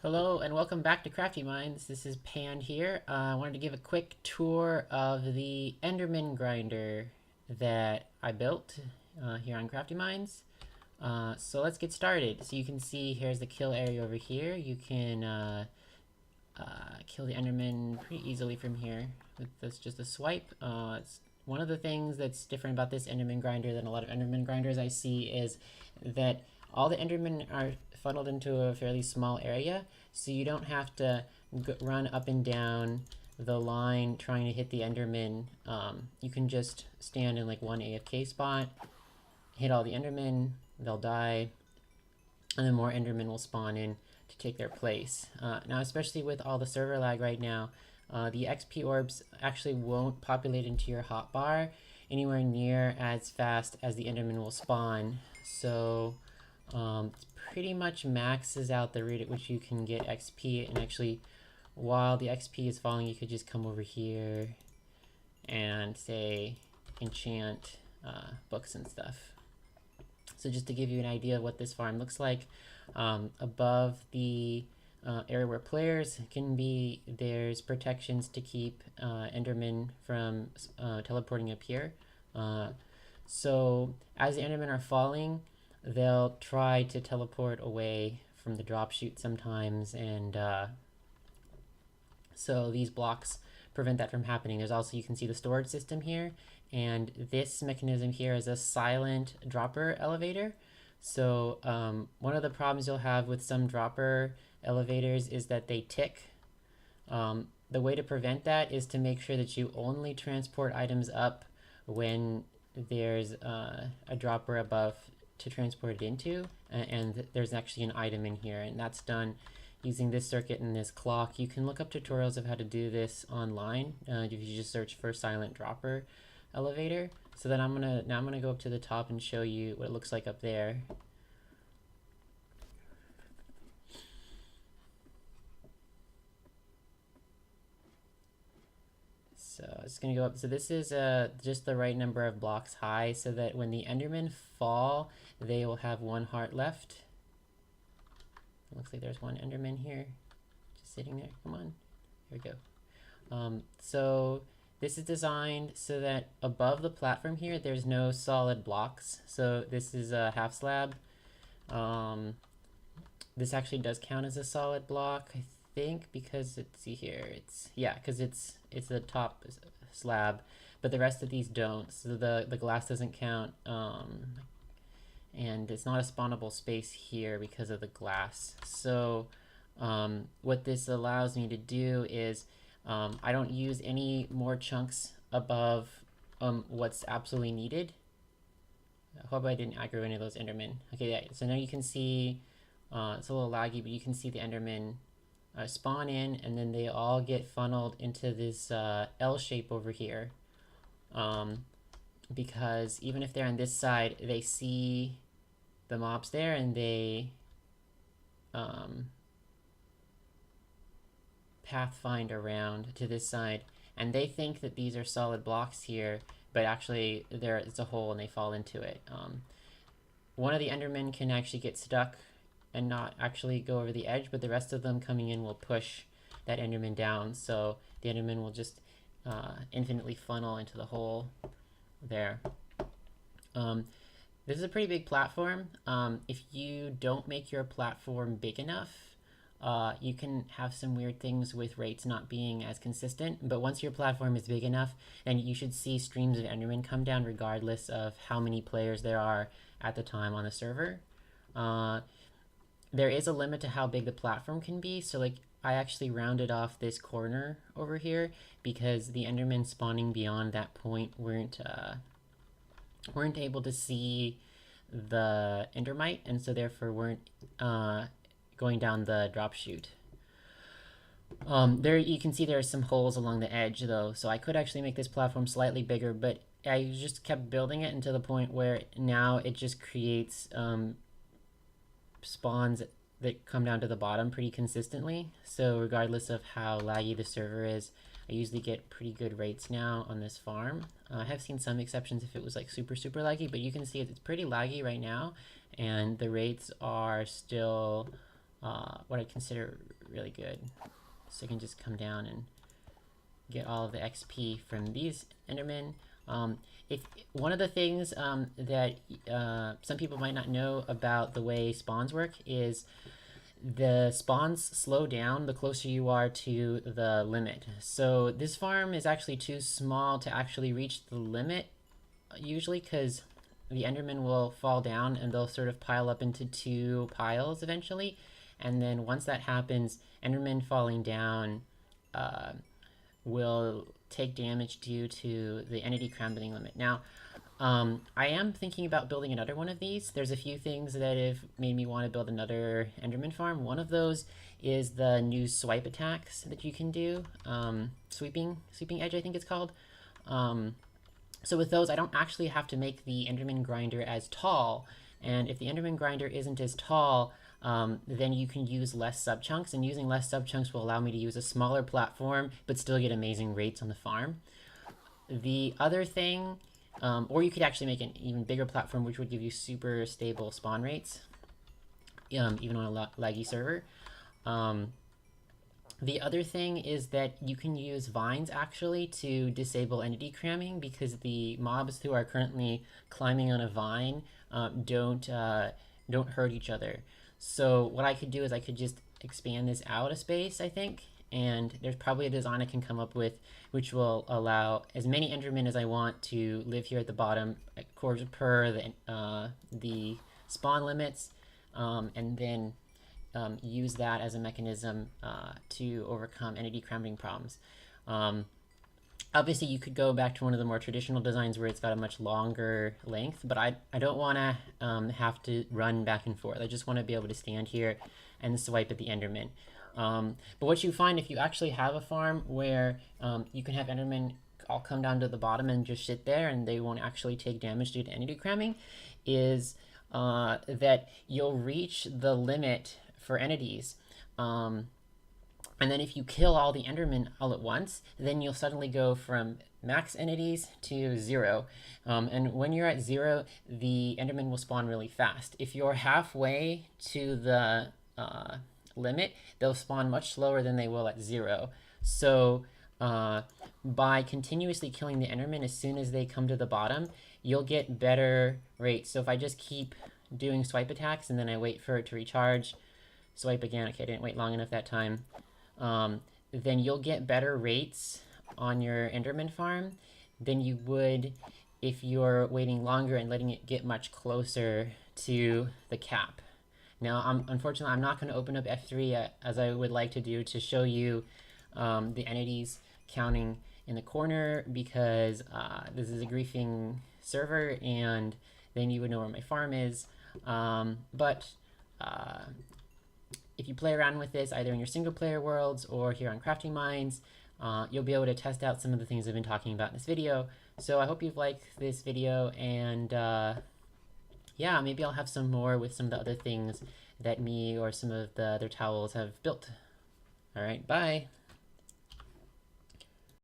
Hello and welcome back to Craftymynes. This is Pand here. I wanted to give a quick tour of the Enderman grinder that I built here on Craftymynes. So let's get started. So you can see here's the kill area over here. You can kill the Enderman pretty easily from here with this just a swipe. It's one of the things that's different about this Enderman grinder than a lot of Enderman grinders I see is that all the Endermen are funneled into a fairly small area, so you don't have to run up and down the line trying to hit the Enderman. You can just stand in like one AFK spot, hit all the Endermen, they'll die, and then more Endermen will spawn in to take their place. Now, especially with all the server lag right now, the XP orbs actually won't populate into your hotbar anywhere near as fast as the Enderman will spawn. So it pretty much maxes out the rate at which you can get XP, and actually while the XP is falling you could just come over here and say enchant books and stuff. So just to give you an idea of what this farm looks like, above the area where players can be, there's protections to keep Endermen from teleporting up here. So as the Endermen are falling, they'll try to teleport away from the drop chute sometimes, and so these blocks prevent that from happening. There's also, you can see the storage system here, and this mechanism here is a silent dropper elevator. So one of the problems you'll have with some dropper elevators is that they tick. The way to prevent that is to make sure that you only transport items up when there's a dropper above to transport it into, and there's actually an item in here, and that's done using this circuit and this clock. You can look up tutorials of how to do this online if you just search for silent dropper elevator. So then I'm gonna go up to the top and show you what it looks like up there. So it's gonna go up. So this is just the right number of blocks high, so that when the Endermen fall, they will have one heart left. It looks like there's one Enderman here, just sitting there. Come on, here we go. So this is designed so that above the platform here, there's no solid blocks. So this is a half slab. This actually does count as a solid block, I think, because let's see here, because it's the top slab, but the rest of these don't. So the glass doesn't count, and it's not a spawnable space here because of the glass. So what this allows me to do is I don't use any more chunks above what's absolutely needed. I hope I didn't aggro any of those Endermen. Okay, yeah, so now you can see it's a little laggy, but you can see the Endermen spawn in, and then they all get funneled into this L shape over here. Because even if they're on this side, they see the mobs there, and they pathfind around to this side, and they think that these are solid blocks here, but actually it's a hole and they fall into it. One of the Endermen can actually get stuck and not actually go over the edge, but the rest of them coming in will push that Enderman down, so the Enderman will just infinitely funnel into the hole there. This is a pretty big platform. If you don't make your platform big enough, you can have some weird things with rates not being as consistent, but once your platform is big enough, then you should see streams of Endermen come down regardless of how many players there are at the time on the server. There is a limit to how big the platform can be, so like I actually rounded off this corner over here because the Endermen spawning beyond that point weren't able to see the Endermite, and so therefore weren't going down the drop chute. There you can see there are some holes along the edge though, so I could actually make this platform slightly bigger, but I just kept building it until the point where now it just creates spawns that come down to the bottom pretty consistently. So regardless of how laggy the server is, I usually get pretty good rates now on this farm. I have seen some exceptions if it was like super laggy, but you can see it's pretty laggy right now, and the rates are still what I consider really good. So I can just come down and get all of the XP from these Endermen. If one of the things that some people might not know about the way spawns work is the spawns slow down the closer you are to the limit. So this farm is actually too small to actually reach the limit usually, because the Endermen will fall down and they'll sort of pile up into two piles eventually. And then once that happens, Endermen falling down will take damage due to the entity crumbling limit. Now, I am thinking about building another one of these. There's a few things that have made me want to build another Enderman farm. One of those is the new swipe attacks that you can do. Sweeping edge, I think it's called. So with those, I don't actually have to make the Enderman grinder as tall. And if the Enderman grinder isn't as tall, then you can use less sub-chunks, and using less sub-chunks will allow me to use a smaller platform, but still get amazing rates on the farm. The other thing, or you could actually make an even bigger platform, which would give you super stable spawn rates, even on a laggy server. The other thing is that you can use vines actually to disable entity cramming, because the mobs who are currently climbing on a vine don't hurt each other. So what I could do is I could just expand this out a space, I think, and there's probably a design I can come up with which will allow as many Endermen as I want to live here at the bottom, of course, per the spawn limits, and then use that as a mechanism to overcome entity cramming problems. Obviously, you could go back to one of the more traditional designs where it's got a much longer length, but I don't want to have to run back and forth. I just want to be able to stand here and swipe at the Enderman. But what you find if you actually have a farm where you can have Endermen all come down to the bottom and just sit there and they won't actually take damage due to entity cramming is that you'll reach the limit for entities. And then if you kill all the Endermen all at once, then you'll suddenly go from max entities to 0. And when you're at 0, the Endermen will spawn really fast. If you're halfway to the limit, they'll spawn much slower than they will at 0. So by continuously killing the Endermen as soon as they come to the bottom, you'll get better rates. So if I just keep doing swipe attacks and then I wait for it to recharge, swipe again, okay, I didn't wait long enough that time, then you'll get better rates on your Enderman farm than you would if you're waiting longer and letting it get much closer to the cap. Now, unfortunately, I'm not going to open up F3 as I would like to do to show you the entities counting in the corner, because this is a griefing server and then you would know where my farm is. But if you play around with this either in your single player worlds or here on Craftymynes, you'll be able to test out some of the things I've been talking about in this video. So I hope you've liked this video, and yeah, maybe I'll have some more with some of the other things that me or some of the other towels have built. All right, bye.